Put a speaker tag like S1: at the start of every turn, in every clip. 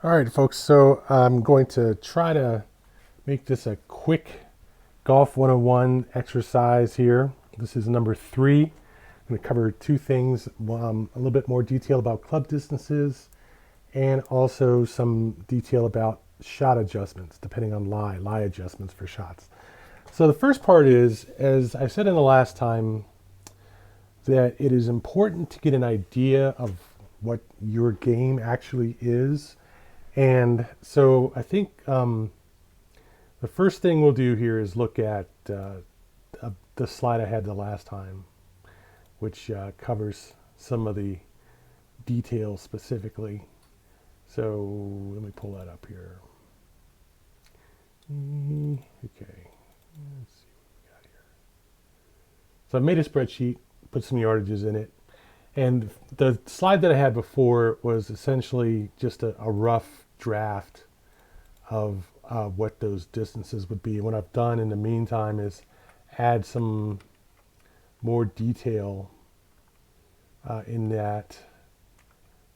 S1: All right, folks. So I'm going to try to make this a quick Golf 101 exercise here. This is number 3. I'm going to cover two things, a little bit more detail about club distances and also some detail about shot adjustments, depending on lie adjustments for shots. So the first part is, as I said in the last time, that it is important to get an idea of what your game actually is. And so I think the first thing we'll do here is look at the slide I had the last time, which covers some of the details specifically. So let me pull that up here. Okay, let's see what we got here. So I made a spreadsheet, put some yardages in it. And the slide that I had before was essentially just a rough draft of what those distances would be. What I've done in the meantime is add some more detail in that.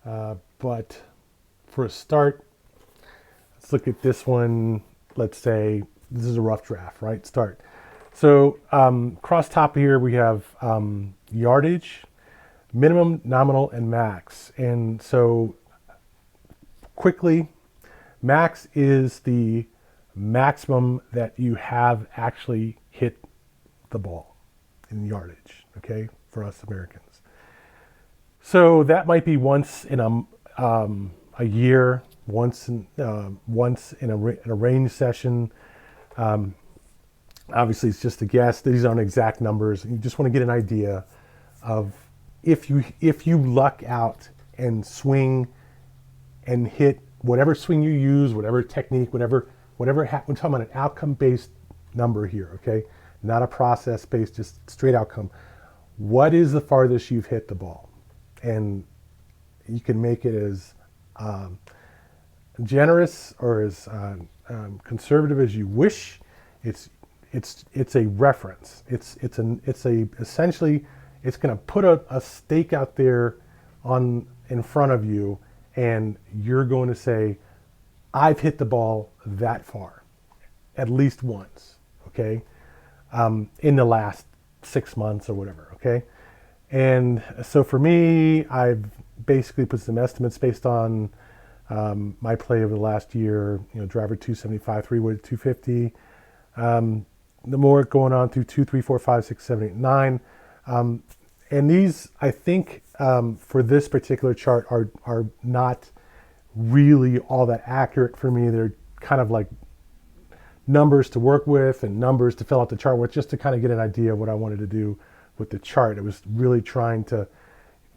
S1: But for a start, let's look at this one. Let's say this is a rough draft, right? Start. So across top here we have yardage, minimum, nominal, and max. And so quickly, max is the maximum that you have actually hit the ball in yardage, okay, for us Americans. So that might be once in a year, once in a range session. Obviously, it's just a guess. These aren't exact numbers. You just want to get an idea of if you luck out and swing and hit whatever swing you use, whatever technique, we're talking about an outcome-based number here, okay? Not a process-based, just straight outcome. What is the farthest you've hit the ball? And you can make it as generous or as conservative as you wish. It's a reference. It's essentially it's going to put a stake out there in front of you, and you're going to say, I've hit the ball that far, at least once, okay, in the last 6 months or whatever, okay? And so for me, I've basically put some estimates based on my play over the last year, driver 275, 3-wood 250, the more going on through 2, 3, 4, 5, 6, 7, 8, 9. And these, I think, for this particular chart are not really all that accurate for me. They're kind of like numbers to work with and numbers to fill out the chart with, just to kind of get an idea of what I wanted to do with the chart. It was really trying to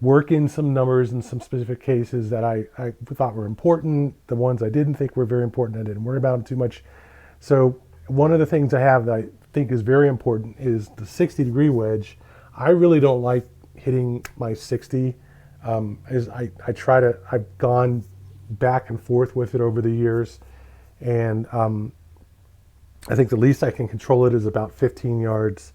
S1: work in some numbers in some specific cases that I thought were important. The ones I didn't think were very important, I didn't worry about them too much. So one of the things I have that I think is very important is the 60-degree wedge. I really don't like hitting my 60. I've gone back and forth with it over the years, and I think the least I can control it is about 15 yards.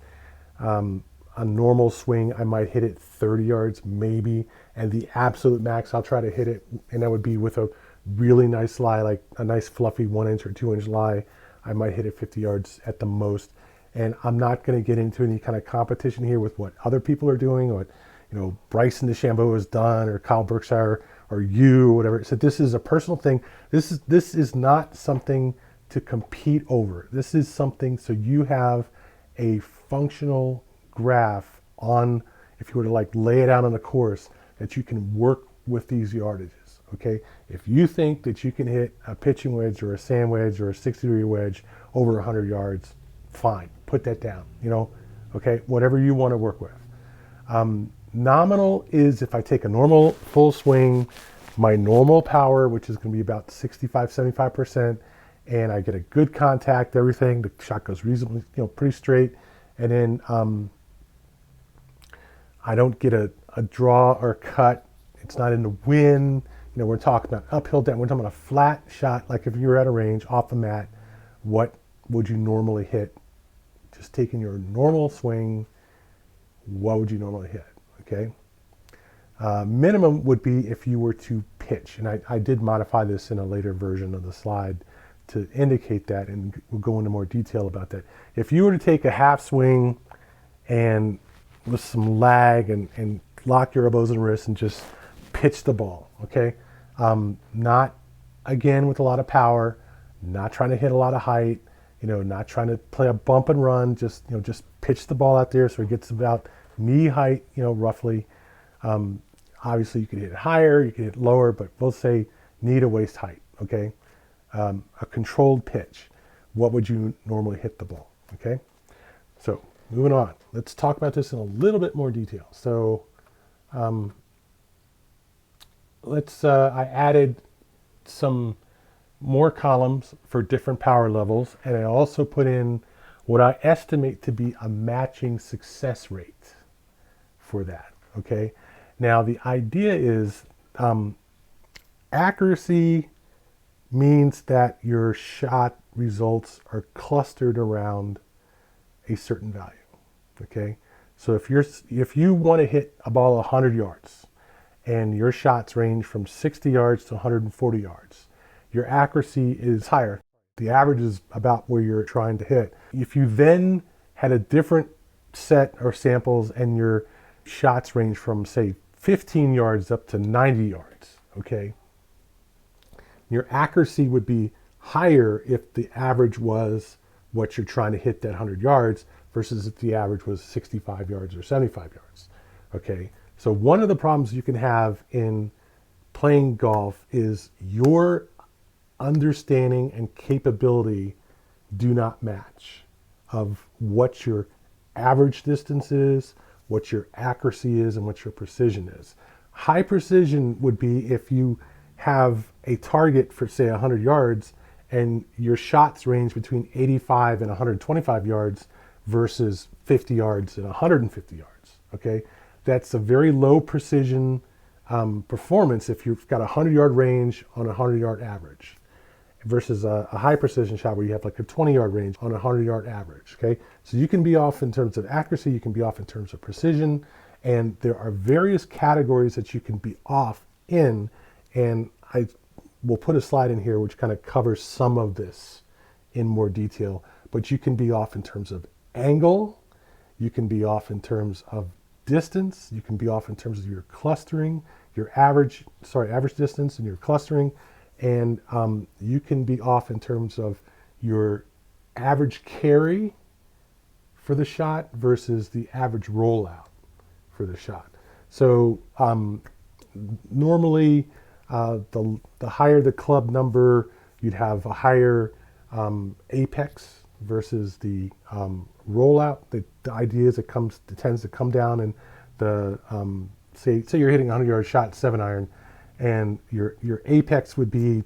S1: A normal swing, I might hit it 30 yards maybe, and the absolute max I'll try to hit it, and that would be with a really nice lie, like a nice fluffy 1-inch or 2-inch lie. I might hit it 50 yards at the most. And I'm not going to get into any kind of competition here with what other people are doing, or what Bryson DeChambeau has done, or Kyle Berkshire, or you, whatever. So this is a personal thing. This is not something to compete over. This is something so you have a functional graph on, if you were to like lay it out on the course, that you can work with these yardages. Okay, if you think that you can hit a pitching wedge or a sand wedge or a 60-degree wedge over 100 yards, fine, put that down, okay, whatever you want to work with. Nominal is if I take a normal full swing, my normal power, which is going to be about 65, 75%, and I get a good contact, everything, the shot goes reasonably, pretty straight, and then I don't get a draw or cut. It's not in the wind. We're talking about uphill, down. We're talking about a flat shot, like if you were at a range off the mat, what would you normally hit? Just taking your normal swing, what would you normally hit? Okay. Minimum would be if you were to pitch, and I did modify this in a later version of the slide to indicate that, and we'll go into more detail about that. If you were to take a half swing and with some lag and lock your elbows and wrists and just pitch the ball, okay? Not, again, with a lot of power, not trying to hit a lot of height, not trying to play a bump and run, just pitch the ball out there so it gets about knee height, roughly. Obviously, you could hit it higher, you could hit it lower, but we'll say knee to waist height, okay? A controlled pitch. What would you normally hit the ball, okay? So moving on, let's talk about this in a little bit more detail. So I added some more columns for different power levels, and I also put in what I estimate to be a matching success rate for that, okay? Now the idea is accuracy means that your shot results are clustered around a certain value, okay? So if you want to hit a ball 100 yards and your shots range from 60 yards to 140 yards, your accuracy is higher. The average is about where you're trying to hit. If you then had a different set or samples and your shots range from, say, 15 yards up to 90 yards, okay, your accuracy would be higher if the average was what you're trying to hit that 100 yards versus if the average was 65 yards or 75 yards, okay? So one of the problems you can have in playing golf is your understanding and capability do not match of what your average distance is, what your accuracy is, and what your precision is. High precision would be if you have a target for, say, 100 yards and your shots range between 85 and 125 yards versus 50 yards and 150 yards, okay? That's a very low precision performance if you've got a 100-yard range on a 100-yard average versus a high precision shot where you have like a 20-yard range on a 100-yard average, okay? So you can be off in terms of accuracy, you can be off in terms of precision, and there are various categories that you can be off in, and I will put a slide in here which kind of covers some of this in more detail, but you can be off in terms of angle, you can be off in terms of distance, you can be off in terms of your clustering, your average distance and your clustering, and you can be off in terms of your average carry for the shot versus the average rollout for the shot. So normally the higher the club number, you'd have a higher apex versus the rollout. The idea is it tends to come down, and the say you're hitting a 100-yard shot 7-iron, and your apex would be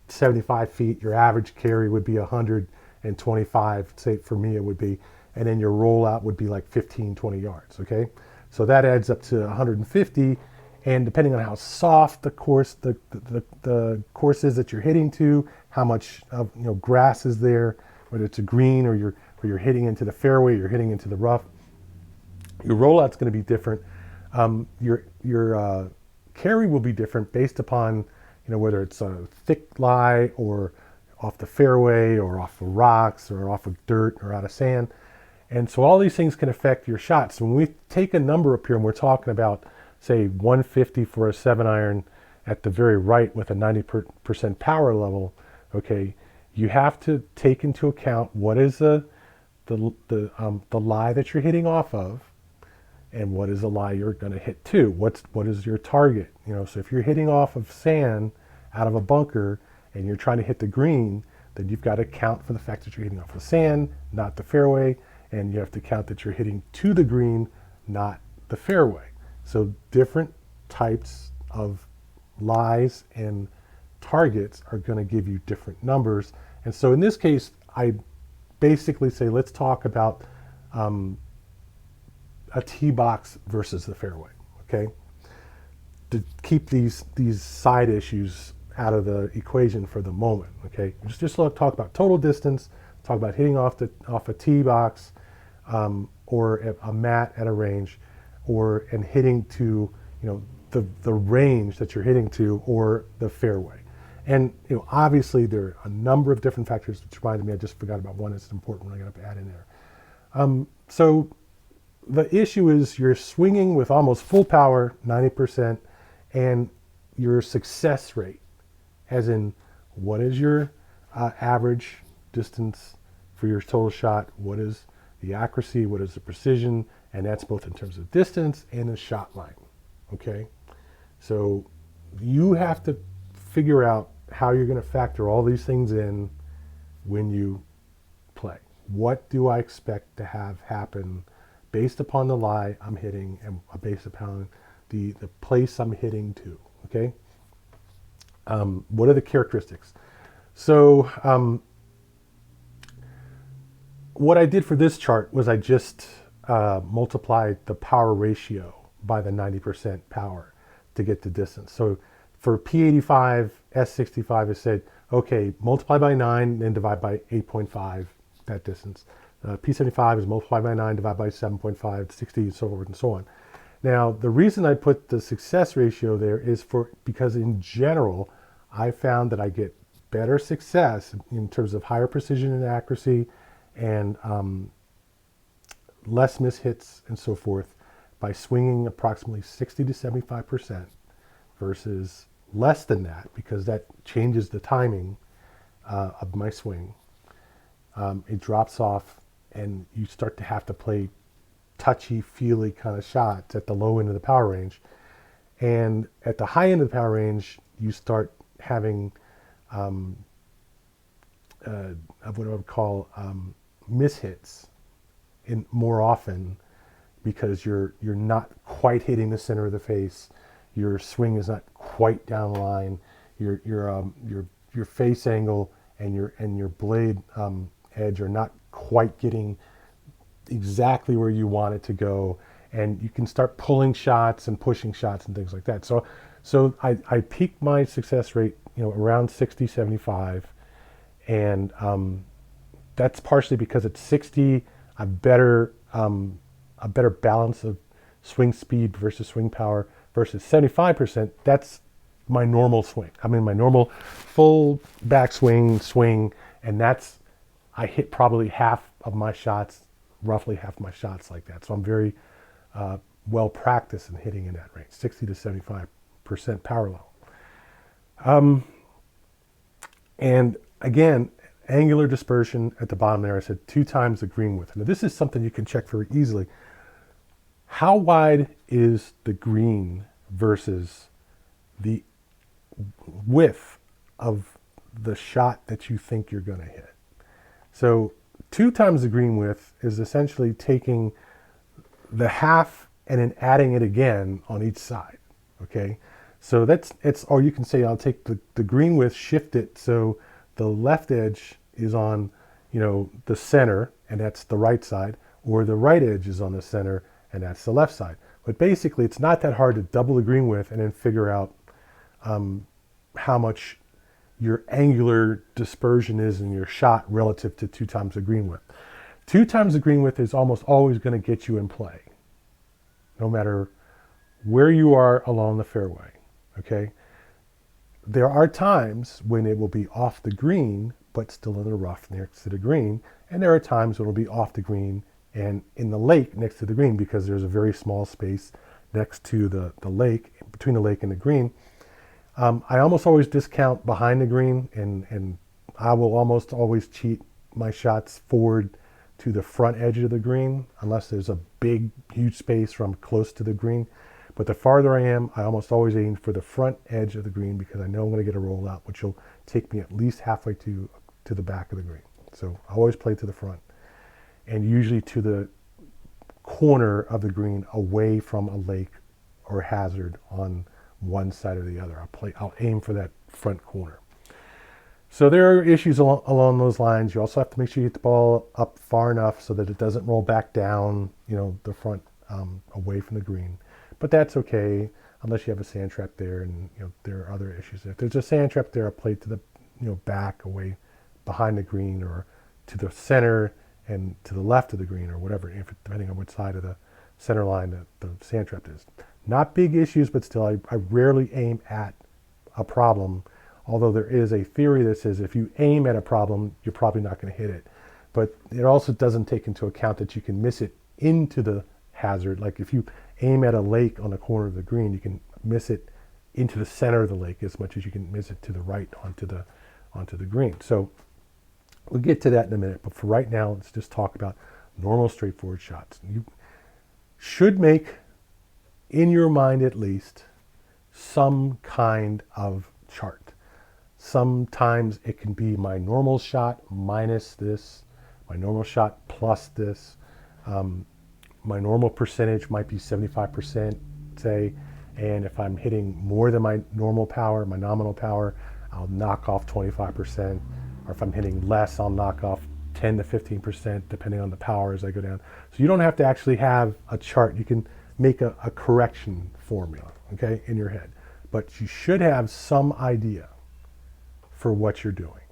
S1: 75 feet. Your average carry would be 125. Say for me it would be, and then your rollout would be like 15, 20 yards. Okay, so that adds up to 150. And depending on how soft the course course is that you're hitting to, how much of grass is there, whether it's a green or you're hitting into the fairway, you're hitting into the rough, your rollout's going to be different. Your carry will be different based upon whether it's a thick lie or off the fairway or off of rocks or off of dirt or out of sand. And so all these things can affect your shots. When we take a number up here and we're talking about, say, 150 for a 7-iron at the very right with a 90% power level, okay, you have to take into account what is the lie that you're hitting off of, and what is the lie you're going to hit to. What is your target? So if you're hitting off of sand out of a bunker and you're trying to hit the green, then you've got to account for the fact that you're hitting off of sand, not the fairway, and you have to count that you're hitting to the green, not the fairway. So different types of lies and targets are going to give you different numbers. And so in this case, I basically say, let's talk about a tee box versus the fairway, okay? To keep these side issues out of the equation for the moment, okay? Just talk about total distance, talk about hitting off a tee box or a mat at a range, and hitting to the range that you're hitting to or the fairway. And obviously there are a number of different factors, which reminded me I just forgot about one that's important one I got to add in there. So the issue is you're swinging with almost full power, 90%, and your success rate, as in what is your average distance for your total shot, what is the accuracy, what is the precision, and that's both in terms of distance and the shot line, okay? So you have to figure out how you're going to factor all these things in when you play. What do I expect to have happen based upon the lie I'm hitting and based upon the place I'm hitting to, okay? What are the characteristics? So what I did for this chart was I just multiplied the power ratio by the 90% power to get the distance. So for P85, S65, I said, okay, multiply by 9 and divide by 8.5, that distance. P75 is multiply by 9, divide by 7.5, 60, and so forth and so on. Now, the reason I put the success ratio there is because in general, I found that I get better success in terms of higher precision and accuracy and less mishits and so forth by swinging approximately 60 to 75% versus less than that, because that changes the timing of my swing. It drops off and you start to have to play touchy-feely kind of shots at the low end of the power range. And at the high end of the power range, you start having of what I would call mishits in more often, because you're not quite hitting the center of the face. Your swing is not quite down the line. Your face angle and your blade edge are not quite getting exactly where you want it to go, and you can start pulling shots and pushing shots and things like that. So I peaked my success rate, around 60, 75, and that's partially because at 60, a better balance of swing speed versus swing power versus 75%. That's my normal swing. I mean, my normal full backswing, and I hit probably half of my shots, roughly half my shots like that. So I'm very well practiced in hitting in that range, 60 to 75% power level. And again, angular dispersion at the bottom there, I said 2 times the green width. Now this is something you can check very easily. How wide is the green versus the width of the shot that you think you're going to hit? So 2 times the green width is essentially taking the half and then adding it again on each side, okay? So or you can say I'll take the green width, shift it so the left edge is on, the center, and that's the right side, or the right edge is on the center, and that's the left side. But basically, it's not that hard to double the green width and then figure out how much your angular dispersion is in your shot relative to 2 times the green width. 2 times the green width is almost always going to get you in play, no matter where you are along the fairway, okay? There are times when it will be off the green, but still in the rough next to the green. And there are times when it will be off the green and in the lake next to the green, because there's a very small space next to the lake, between the lake and the green. I almost always discount behind the green, and I will almost always cheat my shots forward to the front edge of the green, unless there's a big, huge space where I'm close to the green. But the farther I am, I almost always aim for the front edge of the green, because I know I'm going to get a rollout, which will take me at least halfway to the back of the green. So I always play to the front, and usually to the corner of the green, away from a lake or hazard on one side or the other. I'll aim for that front corner. So there are issues along those lines. You also have to make sure you get the ball up far enough so that it doesn't roll back down, the front away from the green. But that's okay, unless you have a sand trap there, and there are other issues. If there's a sand trap there, I'll play to the back, away behind the green, or to the center and to the left of the green, or whatever, depending on which side of the center line the sand trap is. Not big issues, but still, I rarely aim at a problem. Although there is a theory that says if you aim at a problem, you're probably not going to hit it. But it also doesn't take into account that you can miss it into the hazard. Like if you aim at a lake on the corner of the green, you can miss it into the center of the lake as much as you can miss it to the right onto the green. So we'll get to that in a minute. But for right now, let's just talk about normal, straightforward shots. You should make, in your mind at least, some kind of chart. Sometimes it can be my normal shot minus this, my normal shot plus this. My normal percentage might be 75%, say, and if I'm hitting more than my normal power, my nominal power, I'll knock off 25%, or if I'm hitting less, I'll knock off 10 to 15%, depending on the power as I go down. So you don't have to actually have a chart. You can make a correction formula, okay, in your head. But you should have some idea for what you're doing.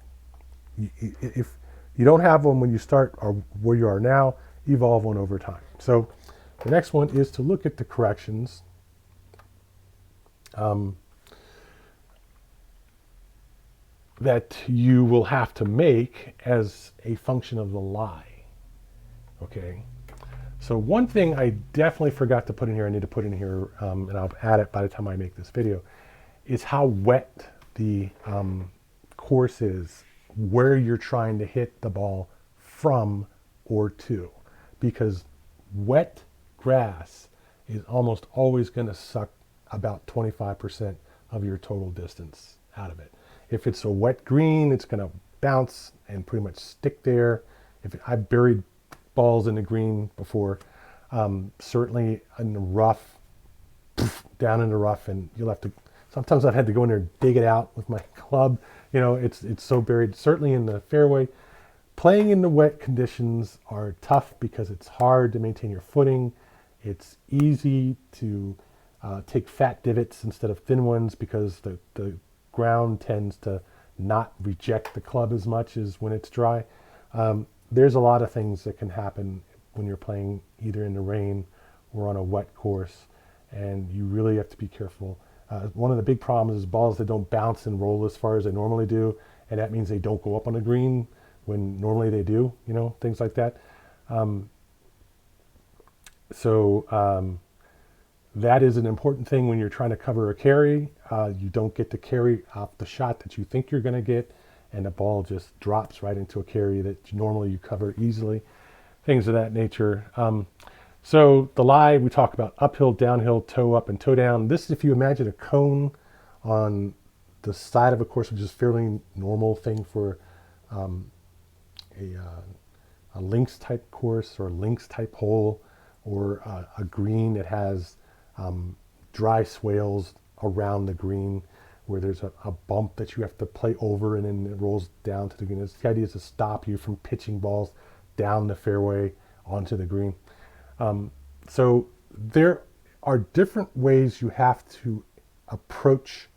S1: If you don't have one when you start or where you are now, evolve one over time. So the next one is to look at the corrections that you will have to make as a function of the lie. Okay. So one thing I definitely forgot to put in here, I need to put in here, and I'll add it by the time I make this video, is how wet the course is, where you're trying to hit the ball from or to. Because wet grass is almost always going to suck about 25% of your total distance out of it. If it's a wet green, it's going to bounce and pretty much stick there. I've buried balls in the green before, certainly in the rough, down in the rough, and you'll have to, sometimes I've had to go in there and dig it out with my club. You know, it's so buried. Certainly in the fairway, playing in the wet conditions are tough because it's hard to maintain your footing. It's easy to take fat divots instead of thin ones because the ground tends to not reject the club as much as when it's dry. There's a lot of things that can happen when you're playing either in the rain or on a wet course, and you really have to be careful. One of the big problems is balls that don't bounce and roll as far as they normally do, and that means they don't go up on the green when normally they do, you know, things like that. That is an important thing when you're trying to cover a carry. You don't get the carry off the shot that you think you're going to get, and the ball just drops right into a carry that normally you cover easily, things of that nature. So the lie, we talk about uphill, downhill, toe up, and toe down. This, if you imagine a cone on the side of a course, which is a fairly normal thing for a links type course or a links type hole, or a green that has dry swales around the green where there's a bump that you have to play over and then it rolls down to the green. The idea is to stop you from pitching balls down the fairway onto the green. So there are different ways you have to approach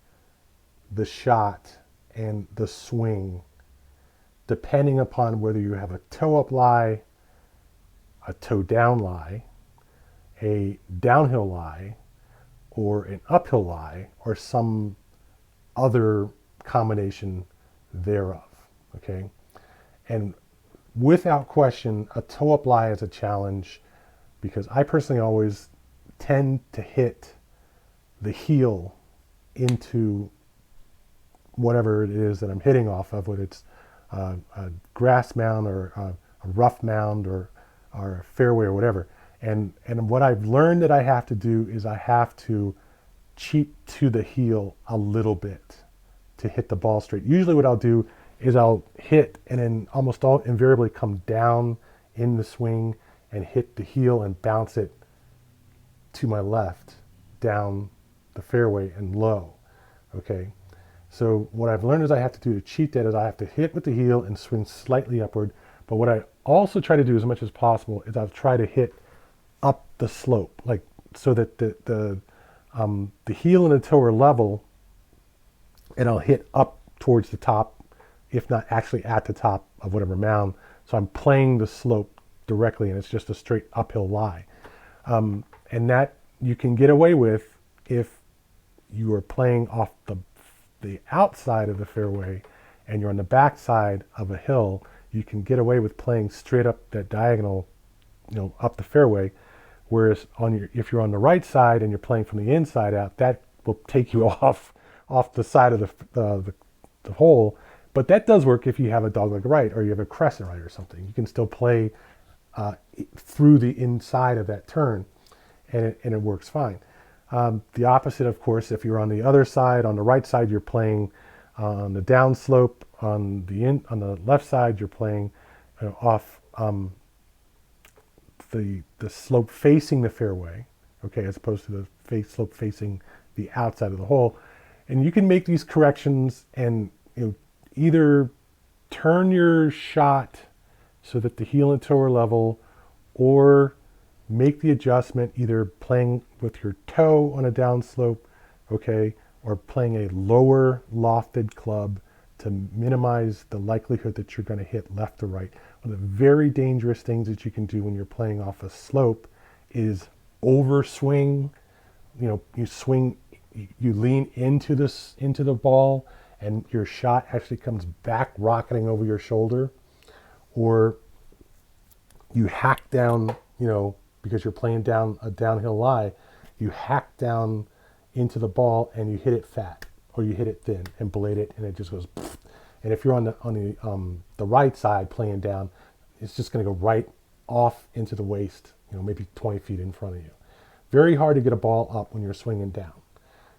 S1: the shot and the swing depending upon whether you have a toe up lie, a toe down lie, a downhill lie, or an uphill lie, or some other combination thereof, okay? And without question, a toe up lie is a challenge because I personally always tend to hit the heel into whatever it is that I'm hitting off of, whether it's a grass mound or a rough mound or a fairway or whatever. And what I've learned that I have to do is I have to cheat to the heel a little bit to hit the ball straight. Usually what I'll do is I'll hit and then almost all invariably come down in the swing and hit the heel and bounce it to my left down the fairway and low, okay? So what I've learned is I have to do to cheat that is I have to hit with the heel and swing slightly upward. But what I also try to do as much as possible is I'll try to hit up the slope, like so that the heel and the toe are level, and I'll hit up towards the top, if not actually at the top of whatever mound. So I'm playing the slope directly, and it's just a straight uphill lie. And that you can get away with if you are playing off the outside of the fairway and you're on the backside of a hill. You can get away with playing straight up that diagonal, up the fairway. Whereas if you're on the right side and you're playing from the inside out, that will take you off the side of the hole. But that does work if you have a dogleg right or you have a crescent right or something. You can still play through the inside of that turn, and it works fine. The opposite, of course, if you're on the other side, on the right side, you're playing on the downslope. On the left side, you're playing off the slope facing the fairway, okay, as opposed to the slope facing the outside of the hole. And you can make these corrections and either turn your shot so that the heel and toe are level, or make the adjustment either playing with your toe on a downslope, okay, or playing a lower lofted club to minimize the likelihood that you're going to hit left or right. One of the very dangerous things that you can do when you're playing off a slope is overswing. You swing, you lean into the ball, and your shot actually comes back rocketing over your shoulder, or you hack down, because you're playing down a downhill lie, you hack down into the ball and you hit it fat, or you hit it thin and blade it, and it just goes. Pfft. And if you're on the right side playing down, it's just going to go right off into the waist, maybe 20 feet in front of you. Very hard to get a ball up when you're swinging down.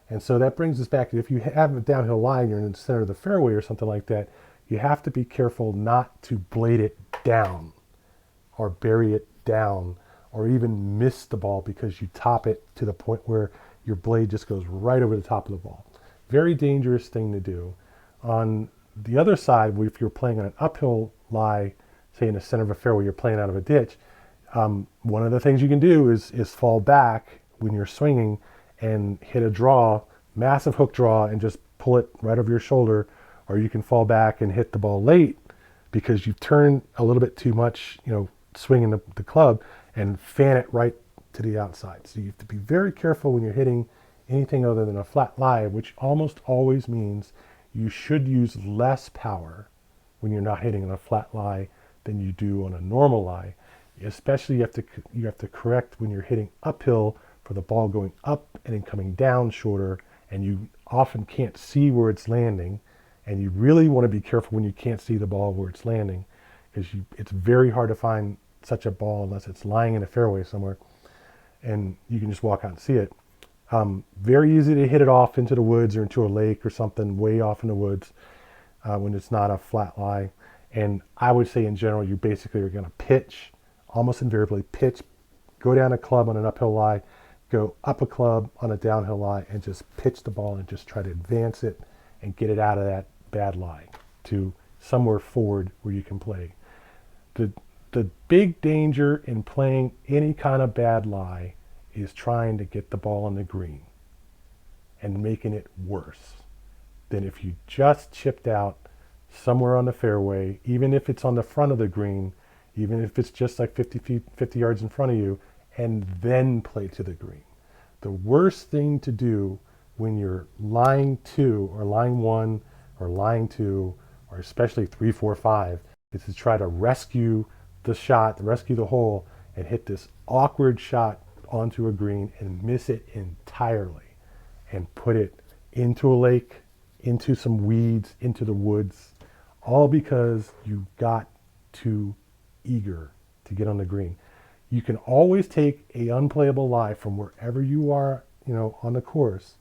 S1: And so that brings us back to, if you have a downhill line, you're in the center of the fairway or something like that, you have to be careful not to blade it down or bury it down or even miss the ball because you top it to the point where your blade just goes right over the top of the ball. Very dangerous thing to do. On the other side, if you're playing on an uphill lie, say in the center of a fairway, you're playing out of a ditch, one of the things you can do is fall back when you're swinging and hit a draw, massive hook draw, and just pull it right over your shoulder. Or you can fall back and hit the ball late because you've turned a little bit too much, swinging the club, and fan it right to the outside. So you have to be very careful when you're hitting anything other than a flat lie, which almost always means you should use less power when you're not hitting on a flat lie than you do on a normal lie. Especially you have to correct when you're hitting uphill for the ball going up and then coming down shorter, and you often can't see where it's landing, and you really want to be careful when you can't see the ball where it's landing, because it's very hard to find such a ball unless it's lying in a fairway somewhere, and you can just walk out and see it. Very easy to hit it off into the woods or into a lake or something way off in the woods when it's not a flat lie. And I would say in general, you basically are going to pitch, almost invariably pitch, go down a club on an uphill lie, go up a club on a downhill lie, and just pitch the ball and just try to advance it and get it out of that bad lie to somewhere forward where you can play. The big danger in playing any kind of bad lie is trying to get the ball on the green and making it worse than if you just chipped out somewhere on the fairway, even if it's on the front of the green, even if it's just like 50 yards in front of you, and then play to the green. The worst thing to do when you're lying 2 or lying 1 or lying 2, or especially 3, 4, 5, is to try to rescue the shot, rescue the hole, and hit this awkward shot onto a green and miss it entirely and put it into a lake, into some weeds, into the woods, all because you got too eager to get on the green. You can always take a unplayable lie from wherever you are, on the course,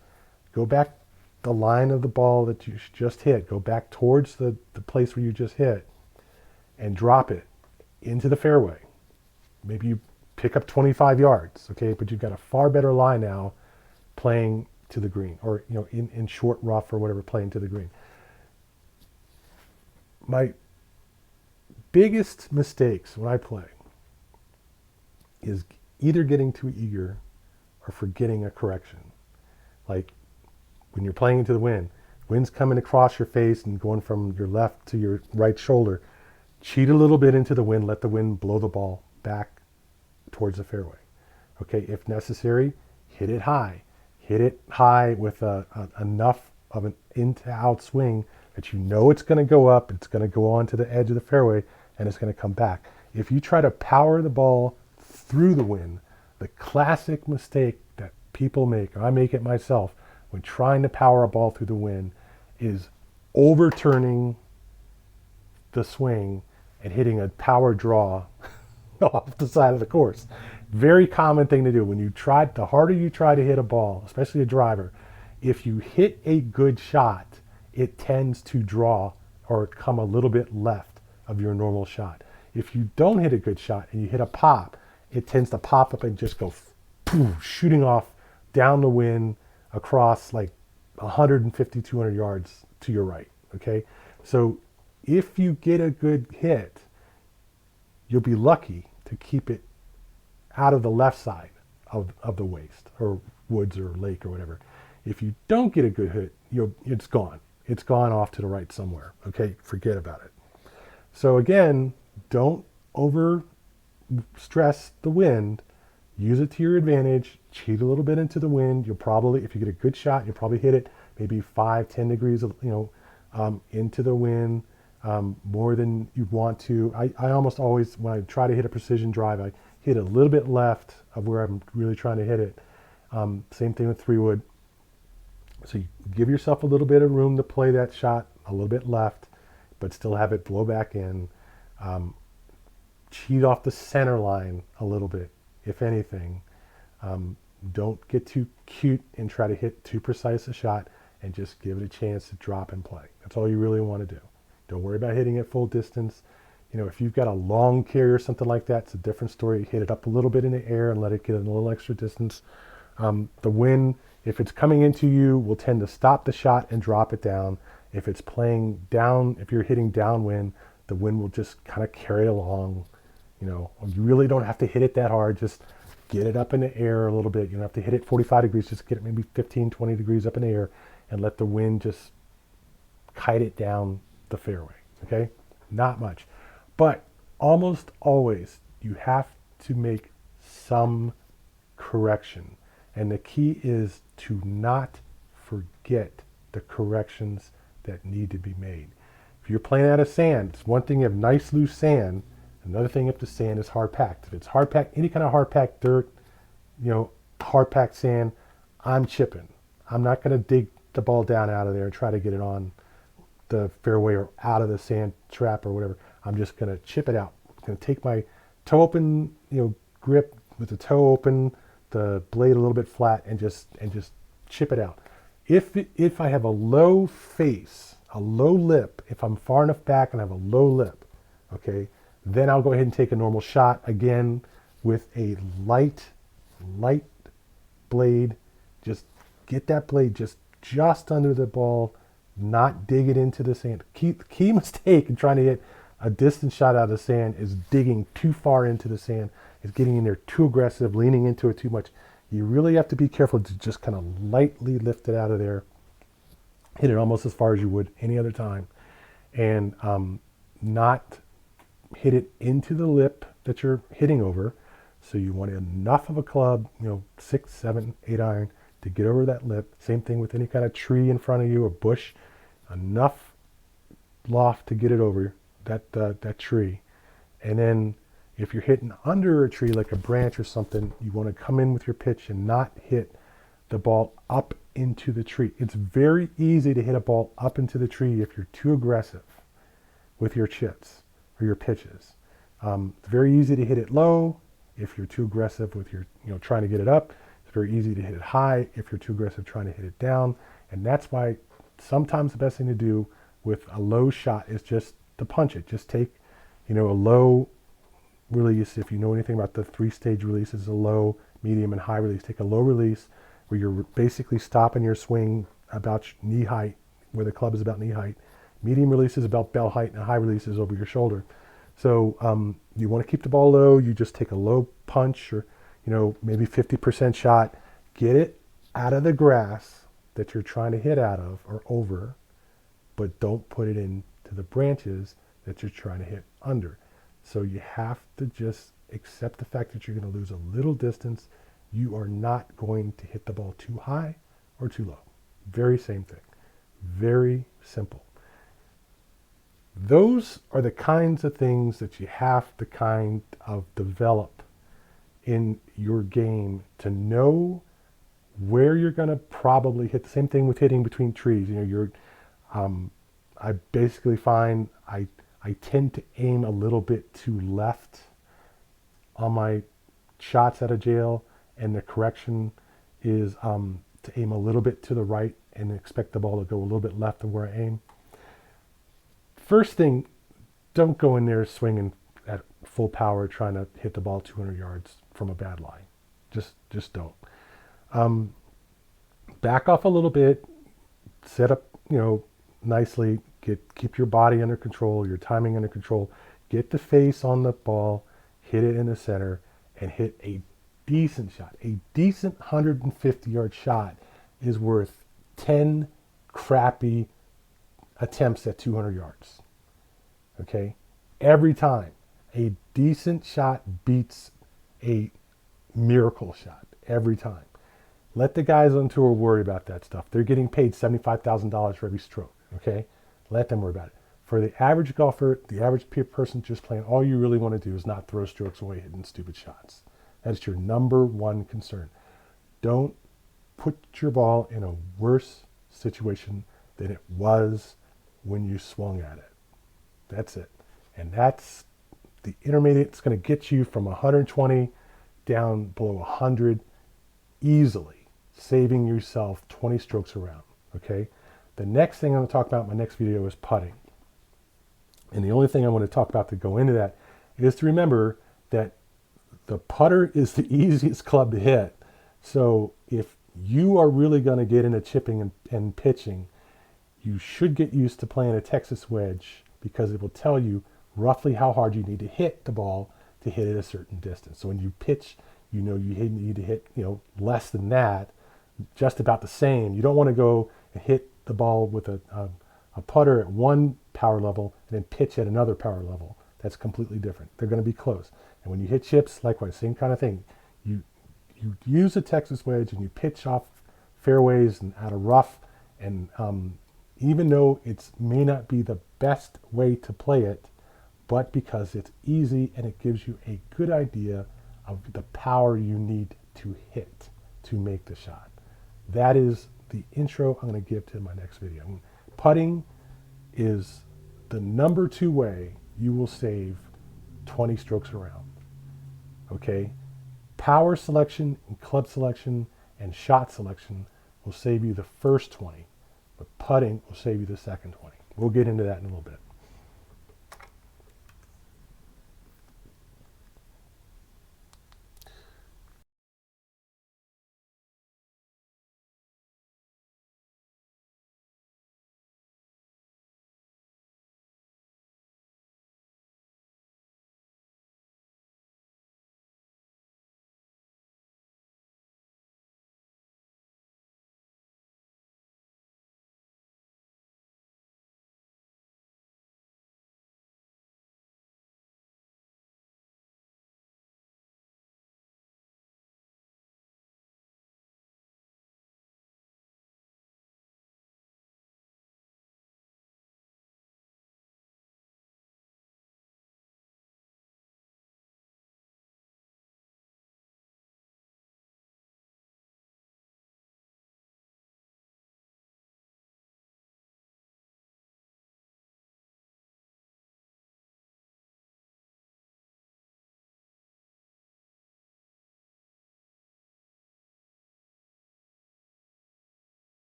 S1: go back the line of the ball that you just hit, go back towards the place where you just hit, and drop it into the fairway. Maybe you pick up 25 yards, okay, but you've got a far better lie now playing to the green, or in short rough or whatever, playing to the green. My biggest mistakes when I play is either getting too eager or forgetting a correction. Like when you're playing into the wind, wind's coming across your face and going from your left to your right shoulder, cheat a little bit into the wind, let the wind blow the ball back towards the fairway. Okay, if necessary, hit it high. Hit it high with enough of an in to out swing that you know it's going to go up, it's going to go on to the edge of the fairway, and it's going to come back. If you try to power the ball through the wind, the classic mistake that people make, I make it myself, when trying to power a ball through the wind, is overturning the swing and hitting a power draw off the side of the course. Very common thing to do. When you try, the harder you try to hit a ball, especially a driver, if you hit a good shot, it tends to draw or come a little bit left of your normal shot. If you don't hit a good shot and you hit a pop, it tends to pop up and just go poof, shooting off down the wind across like 150, 200 yards to your right. Okay. So if you get a good hit, you'll be lucky to keep it out of the left side of the waist or woods or lake or whatever. If you don't get a good hit, it's gone. It's gone off to the right somewhere. Okay, forget about it. So again, don't over stress the wind. Use it to your advantage. Cheat a little bit into the wind. You'll probably, if you get a good shot, you'll probably hit it maybe 5-10 degrees, into the wind. More than you want to. I almost always, when I try to hit a precision drive, I hit a little bit left of where I'm really trying to hit it. Same thing with 3-wood. So you give yourself a little bit of room to play that shot a little bit left, but still have it blow back in. Cheat off the center line a little bit, if anything. Don't get too cute and try to hit too precise a shot, and just give it a chance to drop and play. That's all you really want to do. Don't worry about hitting it full distance. If you've got a long carry or something like that, it's a different story. Hit it up a little bit in the air and let it get a little extra distance. The wind, if it's coming into you, will tend to stop the shot and drop it down. If it's playing down, if you're hitting downwind, the wind will just kind of carry it along. You really don't have to hit it that hard. Just get it up in the air a little bit. You don't have to hit it 45 degrees. Just get it maybe 15, 20 degrees up in the air and let the wind just kite it down the fairway. Okay? Not much. But almost always you have to make some correction. And the key is to not forget the corrections that need to be made. If you're playing out of sand, it's one thing you have nice loose sand. Another thing if the sand is hard packed. If it's hard packed, any kind of hard packed dirt, hard packed sand, I'm chipping. I'm not going to dig the ball down out of there and try to get it on the fairway or out of the sand trap or whatever. I'm just going to chip it out. I'm going to take my toe open, grip with the toe open, the blade a little bit flat, and just chip it out. If I have a low face, a low lip, if I'm far enough back and I have a low lip, okay, then I'll go ahead and take a normal shot again with a light blade. Just get that blade just under the ball, not dig it into the sand. Key mistake in trying to hit a distance shot out of the sand is digging too far into the sand, is getting in there too aggressive, leaning into it too much. You really have to be careful to just kind of lightly lift it out of there, hit it almost as far as you would any other time, and not hit it into the lip that you're hitting over. So you want enough of a club, 6, 7, 8 iron to get over that lip. Same thing with any kind of tree in front of you or bush, enough loft to get it over that tree. And then if you're hitting under a tree like a branch or something, you want to come in with your pitch and not hit the ball up into the tree. It's very easy to hit a ball up into the tree if you're too aggressive with your chips or your pitches. It's very easy to hit it low if you're too aggressive with your, trying to get it up. It's very easy to hit it high if you're too aggressive trying to hit it down. And that's why sometimes the best thing to do with a low shot is just to punch it. Just take, a low release. If you know anything about the 3-stage releases, a low, medium, and high release. Take a low release where you're basically stopping your swing about knee height, where the club is about knee height. Medium release is about bell height, and high release is over your shoulder. So you want to keep the ball low. You just take a low punch or, maybe 50% shot. Get it out of the grass that you're trying to hit out of or over, but don't put it into the branches that you're trying to hit under. So you have to just accept the fact that you're going to lose a little distance. you are not going to hit the ball too high or too low. Very same thing. Very simple. Those are the kinds of things that you have to kind of develop in your game to know where you're going to probably hit. The same thing with hitting between trees. I basically find I tend to aim a little bit to left on my shots out of jail, and the correction is to aim a little bit to the right and expect the ball to go a little bit left of where I aim. First thing, don't go in there swinging at full power trying to hit the ball 200 yards from a bad lie. Just don't. Back off a little bit, set up, nicely, keep your body under control, your timing under control, get the face on the ball, hit it in the center, and hit a decent shot. A decent 150-yard shot is worth 10 crappy attempts at 200 yards. Okay? Every time. A decent shot beats a miracle shot. Every time. Let the guys on tour worry about that stuff. They're getting paid $75,000 for every stroke. Okay? Let them worry about it. For the average golfer, the average person just playing, all you really want to do is not throw strokes away hitting stupid shots. That is your number one concern. Don't put your ball in a worse situation than it was when you swung at it. That's it. And that's the intermediate. It's going to get you from 120 down below 100 easily, saving yourself 20 strokes around. Okay? The next thing I'm going to talk about in my next video is putting. And the only thing I want to talk about to go into that is to remember that the putter is the easiest club to hit. So if you are really going to get into chipping and pitching, you should get used to playing a Texas wedge, because it will tell you roughly how hard you need to hit the ball to hit at a certain distance. So when you pitch, you need to hit less than that, just about the same. You don't want to go and hit the ball with a putter at one power level and then pitch at another power level. That's completely different. They're going to be close. And when you hit chips, likewise, same kind of thing. You use a Texas wedge and you pitch off fairways and out of rough. And even though it may not be the best way to play it, but because it's easy and it gives you a good idea of the power you need to hit to make the shot. That is the intro I'm going to give to my next video. Putting is the number 2 way you will save 20 strokes around. Okay? Power selection and club selection and shot selection will save you the first 20, but putting will save you the second 20. We'll get into that in a little bit.